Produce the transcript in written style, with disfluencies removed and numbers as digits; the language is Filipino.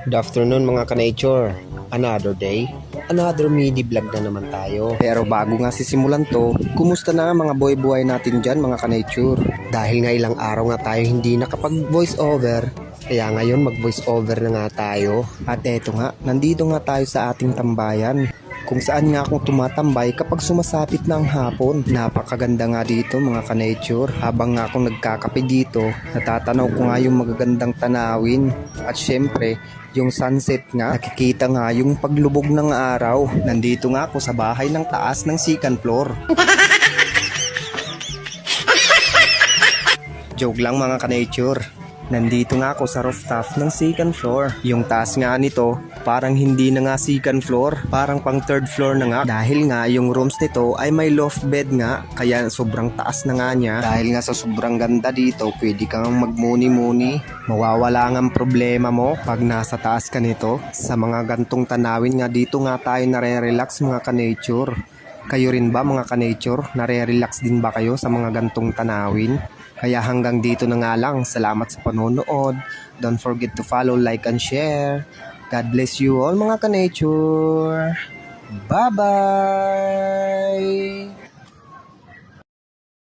Good afternoon mga ka-nature. Another day, another mini vlog na naman tayo. Pero bago nga sisimulan to, kumusta na mga buhay-buhay natin dyan mga ka-nature? Dahil nga ilang araw nga tayo hindi nakapag-voice over, kaya ngayon mag-voice over na nga tayo. At eto nga, nandito nga tayo sa ating tambayan, kung saan nga akong tumatambay kapag sumasapit na ang hapon. Napakaganda nga dito mga ka-nature. Habang nga akong nagkakape dito, natatanaw ko nga yung magagandang tanawin. At syempre, yung sunset nga, nakikita nga yung paglubog ng araw. Nandito nga ako sa bahay ng taas ng second floor. Joke lang mga ka-nature. Nandito nga ako sa rooftop ng second floor. Yung taas nga nito, parang hindi na nga second floor, parang pang third floor na nga. Dahil nga yung rooms nito ay may loft bed nga, kaya sobrang taas na nga niya. Dahil nga sa sobrang ganda dito, pwede kang magmuni-muni. Mawawala nga ang problema mo pag nasa taas ka nito. Sa mga gantong tanawin nga dito nga tayo nare-relax mga ka-nature. Kayo rin ba mga ka-nature? Nare-relax din ba kayo sa mga gantong tanawin? Kaya hanggang dito na nga lang. Salamat sa panonood. Don't forget to follow, like, and share. God bless you all mga ka-nature. Bye-bye!